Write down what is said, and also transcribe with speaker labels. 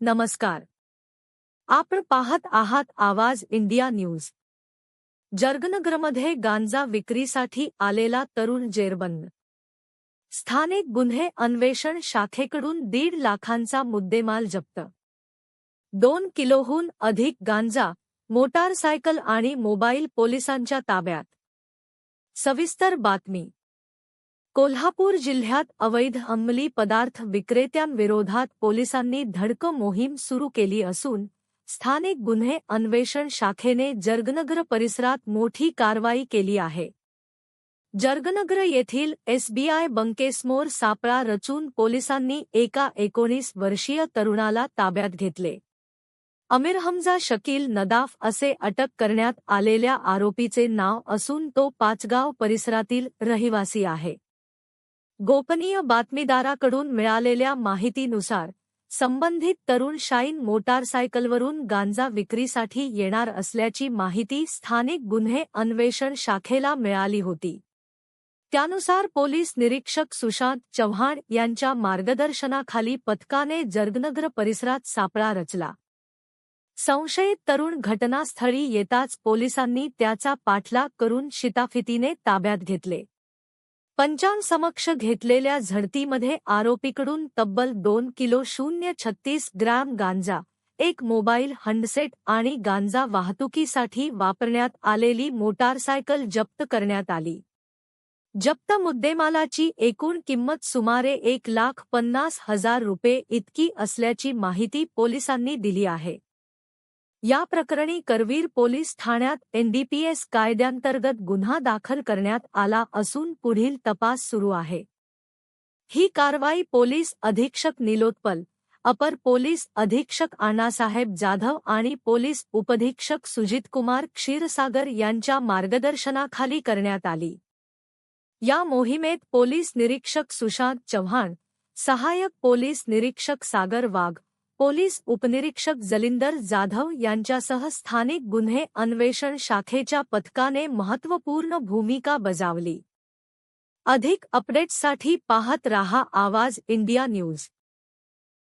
Speaker 1: नमस्कार. आपण पाहत आहात आवाज इंडिया न्यूज. जर्गनगरमध्ये गांजा विक्रीसाठी आलेला तरुण जेरबंद. स्थानिक गुन्हे अन्वेषण शाखेकडून 1.5 लाखांचा मुद्देमाल जप्त. 2 किलोहून अधिक गांजा, मोटारसायकल आणि मोबाईल पोलिसांच्या ताब्यात. सविस्तर बातमी. कोल्हापूर जिल्ह्यात अवैध अंमली पदार्थ विक्रेत्यांविरोधात पोलिसांनी धडक मोहीम सुरू केली असून स्थानिक गुन्हे अन्वेषण शाखेने जर्गनगर परिसरात मोठी कारवाई केली आहे. जर्गनगर येथील SBI बंकेसमोर सापळा रचून पोलिसांनी एका 19 वर्षीय तरुणाला ताब्यात घेतले. अमीर हमजा शकील नदाफ असे अटक करण्यात आलेल्या आरोपीचे नाव असून तो पाचगाव परिसरातील रहिवासी आहे. गोपनीय बातमीदाराकडून मिळालेल्या माहितीनुसार संबंधित तरुण शाईन मोटारसायकलवरून गांजा विक्रीसाठी येणार असल्याची माहिती स्थानिक गुन्हे अन्वेषण शाखेला मिळाली होती. त्यानुसार पोलीस निरीक्षक सुशांत चव्हाण यांच्या मार्गदर्शनाखाली पथकाने जर्गनगर परिसरात सापळा रचला. संशयित तरुण घटनास्थळी येताच पोलिसांनी त्याचा पाठलाग करून शिताफितीने ताब्यात घेतले. पंचांसमक्ष घेतलेल्या झडतीमध्ये आरोपीकडून तब्बल 2 किलो 036 ग्रॅम गांजा, एक मोबाईल हँडसेट आणि गांजा वाहतुकीसाठी वापरण्यात आलेली मोटारसायकल जप्त करण्यात आली. जप्त मुद्देमालाची एकूण किंमत सुमारे 1,50,000 रुपये इतकी असल्याची माहिती पोलिसांनी दिली आहे. या प्रकरणी करवीर पोलीस ठाण्यात NDPS कायद्यांतर्गत गुन्हा दाखल करण्यात आला असून पुढील तपास सुरू आहे. ही कारवाई पोलीस अधीक्षक निलोत्पल, अपर पोलीस अधीक्षक अण्णासाहेब जाधव आणि पोलीस उपअधीक्षक सुजितकुमार क्षीरसागर यांच्या मार्गदर्शनाखाली करण्यात आली. या मोहिमेत पोलीस निरीक्षक सुशांत चव्हाण, सहाय्यक पोलीस निरीक्षक सागर वाघ, पोलीस उपनिरीक्षक जलिंदर जाधव यांच्यासह स्थानिक गुन्हे अन्वेषण शाखेच्या पथकाने महत्त्वपूर्ण भूमिका बजावली. अधिक अपडेट्ससाठी पाहत राहा आवाज इंडिया न्यूज.